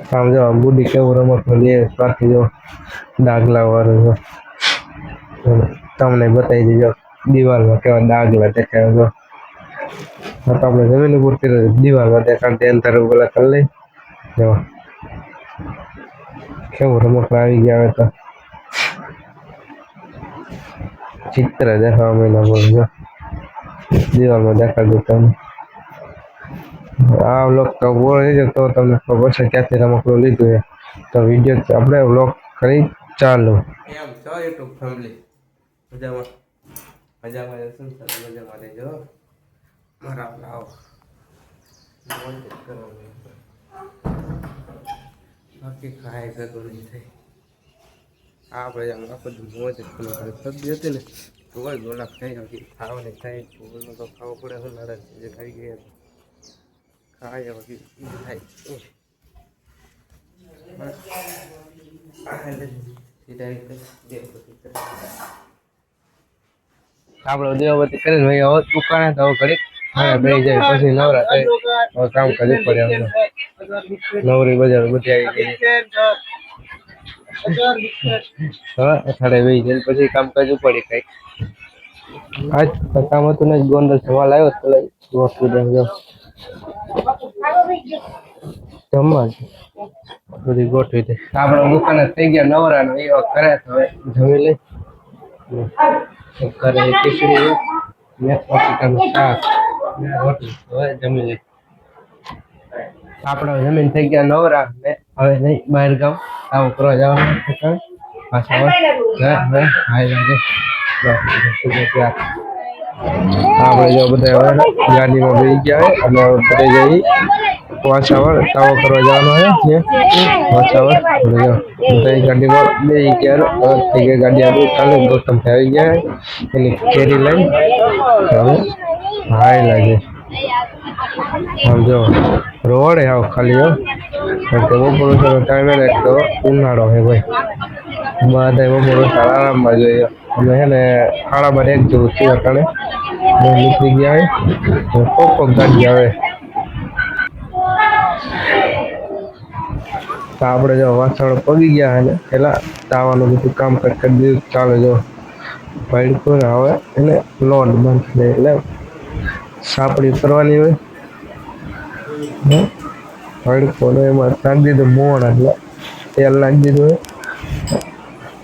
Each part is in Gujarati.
આમ જો બુડી કેવું રમત લે બાકી જો ડાગલા વાળું જો તમને બતાવી દીધો દિવાલમાં કેવા ડાગલા દેખાય જો તો આપણે જમીન ઉપર દિવાલમાં દેખાડते અંતર પેલા કરી લઈ જો કેવું રમકડા આવી ગયા હવે તો ચિત્ર દેખાવા માંડ્યા બોલ જો દિવાલમાં દેખાડી તમને આ વ્લોગ તો બોલ છે તો તમને ખબર છે ક્યાંથી રમકડું લીધું છે તો વિડીયો આપણે વ્લોગ કરી ચાલુ એમ છો યુટ્યુબ ફેમિલી મજામાં મજામાં મજામાં રહેજો મારા લાવ બાકી કાંઈ જરૂર નહીં થઈ આપણે આમ આખો મોજ જ સબ્જી હતી ને તો હોય ગોલાપ થઈ હતી ખાવાની થાય ગોળનો તો ખાવો પડે હું નારાજ જે ખાઈ ગયા ખાય બાકી થાય આપણે દેવવતી કરીને ભાઈ હવે દુકાને તો ઘડીક હા બે જાય પછી નવરા થાય હવે કામ કરવું પડે નવરી બજાર બધી આવી ગઈ હા અઠાડે બે જાય પછી કામ કરવું પડે કઈક આજ કામ હતું ને ગોંડલ સવાલ આવ્યો તો વસ્તુ દેજો જમવા બધી ગોઠવી દે આપણે દુકાને થઈ ગયા નવરા ને એ કરે તો જમી લઈ કરે ખીચડી ને પપીતાનું શાક રોટલી હવે જમી લઈ આપણે જમીન થઈ ગયા નવરા ને હવે નહીં બહાર ગામ આવું કરવા જવાનું પાછા આપણે જો બધા હવે ગાડીમાં બેસી ગયા અને બધે જઈ વાછાવર તાવો કરવા જવાનો છે વાછાવર બધા ગાડીમાં બેસી ગયા થઈ ગયા ગાડી આવી ચાલે ગૌતમ આવી ગયા એની કેરી લઈ હવે હાય લાગે આમ જો રોડ હે આવ ખાલી હો કે બપોર ટાઈમે ને તો ઉનાળો હે ભાઈ બધા બપોર આરામમાં જોઈએ અમે હે ને 12:30 જેવું થયું અટાણે નીકળી ગયા હોય કોક ગાડી આવે તો આપણે જો વાસણ પગી ગયા ને પેલા તાવાનું બધું કામ કરી દીધું ચાલે જો ભાઈ આવે એટલે લોટ બંધ લે એટલે સાપડી કરવાની હોય હળકોને એમાં નાખી દીધું મોણ એટલે તેલ નાખી દીધું હોય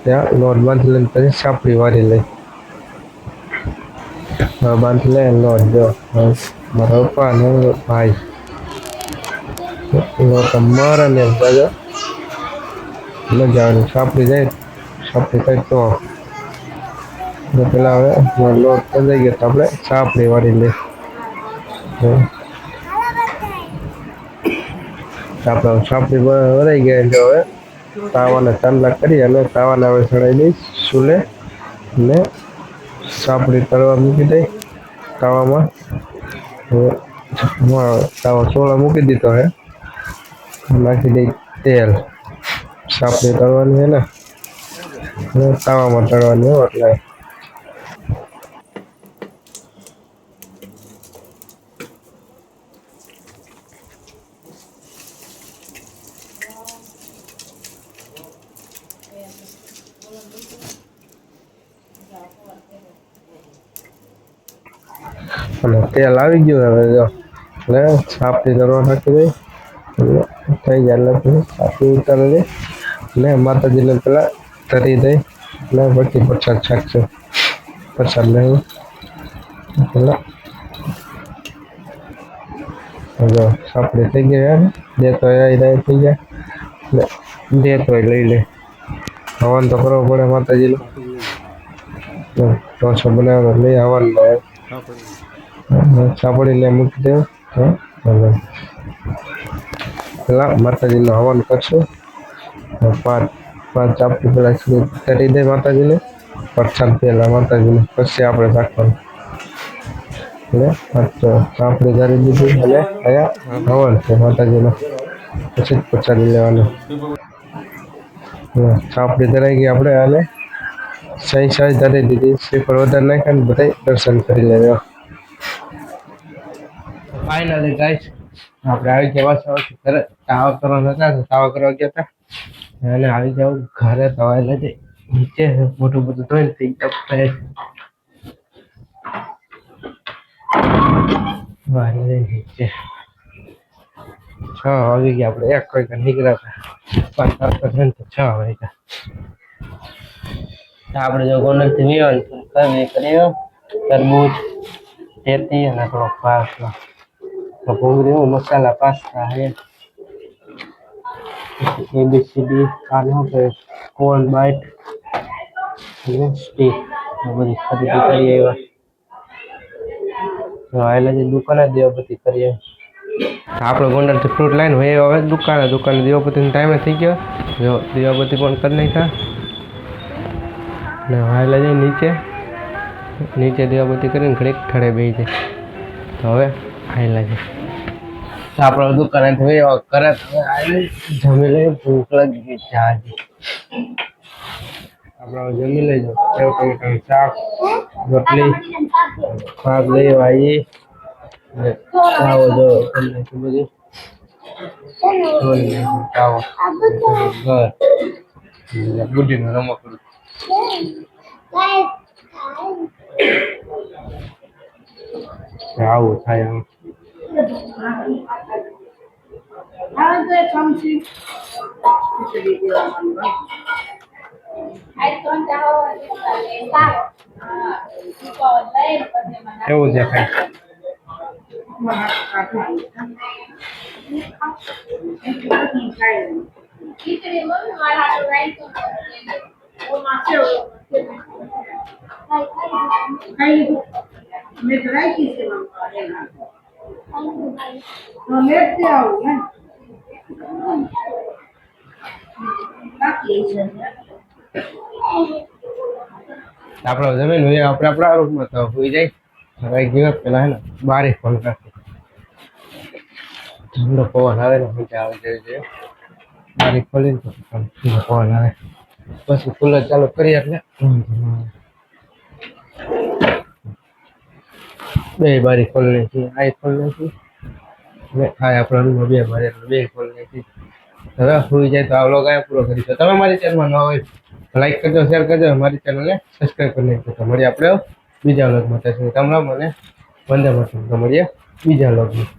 ત્યાં લોટ બાંધી લઈને પછી સાપડી વારી લઈ બાંધી લે લોટ જો મારા પપ્પા ને ભાઈ લોટ મારે ને જો મજા આવે સાપડી જાય સાપડી કઈ તો પેલા હવે લોટ થઈ ગયો તો આપણે સાપડી વાળી લઈ આપણે સાપડી વરાઈ ગયા એટલે હવે તાવાને ચાંદલા કરી અને તાવાને હવે ચડાવી દઈ ચૂલે ને સાપડી તળવા મૂકી દઈ તાવામાં તાવા ચોળા મૂકી દીધો હે નાખી દઈ તેલ સાપડી તળવાની હે ને તાવામાં તળવાની હોય એટલે અને તેલ આવી ગયું હવે જો એટલે સાપડી તળવા નાખી દઈ થઈ જાય એટલે સાપડી ઉતારી દઈ ને માતાજીને પેલા તરી દઈ એટલે પછી પ્રસાદ છાકશે પ્રસાદ લઈ પેલા જો સાપડી થઈ ગઈ યાર દે તો થઈ જાય એટલે દે તો લઈ લે હવન તો કરવો પડે માતાજીનો ઢોસો બનાવવાનો લઈ હવન સાપડી લે મૂકી દે પેલા માતાજીનો હવન કરશું પાંચ ચાપડી પેલા કરી દે માતાજીને પ્રસાદ પેલા માતાજીને પછી આપણે રાખવાનું એટલે ચાપડી કરી દીધી અને અહીંયા હવન છે માતાજીનો પછી જ પ્રસાદી લેવાનો ચાપડી ધરાઈ ગઈ આપણે અને સહી ધરી દીધી શ્રીફળ વધારે નાખ્યા ને બધા દર્શન કરી લેવા ફાઇનલી ગાઈસ આપણે આવી ગયા સવારથી ઘરે તાવા કરવા નતા તો તાવા કરવા ગયા હતા અને આવી જાવ ઘરે તવાય નથી નીચે મોટું બધું ધોઈને થઈ ગયું ફ્રેશ વારે નીચે 6 વાગી ગયા આપણે 1 વાગે નીકળ્યા હતા 5 વાગ્યા આપણે જો ગોનથી વિયો કરી કર્યો તરબૂચ તેતી અને થોડો પાસ્તા તો ભૂંગળી મસાલા પાસ્તા હે ABCD આનો કે કોર્ન બાઈટ સ્ટીક બધી ખરીદી કરી આવ્યા આયલા જે દુકાને દેવપતિ કરીએ આપણે ગોંડલથી ફ્રૂટ લાઈન હોય હવે દુકાને દેવપતિનો ટાઈમ થઈ ગયો જો દેવપતિ પણ કરી નાખ્યા ને આયલા જઈ નીચે દેવપતિ કરીને ઘડીક ઠળે બેસી જાય તો હવે આયલા છે આપણે દુકાનેથી હોય કરે જમી લઈએ ભૂખ લાગી ગઈ જાજી આપણે જમી લેજો સેવ ટમેટાનું શાક રોટલી ભાત લઈ આવી ચાવો જો બધી ચાવો ઘર બુદ્ધિનો રમકડું આવું થાય આમ એવું દેખાય આપણે જમીન હોય આપણે આપણા રૂમમાં તો હોઈ જાય હવે ગયો પેલા હે ને બારે ફોન કરશે ઠંડો પવન આવે ને મજા આવે છે બારી ખોલીને તો ઠંડો પવન આવે પછી કુલર ચાલુ કરીએ એટલે બે બારી ખોલી નાખી આ ખોલી નાખી ને આ આપણા રૂમમાં બે બારી એટલે બે ખોલી નાખી હવે હોઈ જાય તો આ વ્લોગ અહીંયા પૂરો કરીશું તમે મારી ચેનલમાં ન હોય લાઈક કરજો શેર કરજો મારી ચેનલને સબસ્ક્રાઈબ કરી નાખજો તો મળીએ આપણે બીજા વ્લોગમાં ત્યાં સુધી તમને મને વંદે માતરમ તો મળીએ બીજા વ્લોગમાં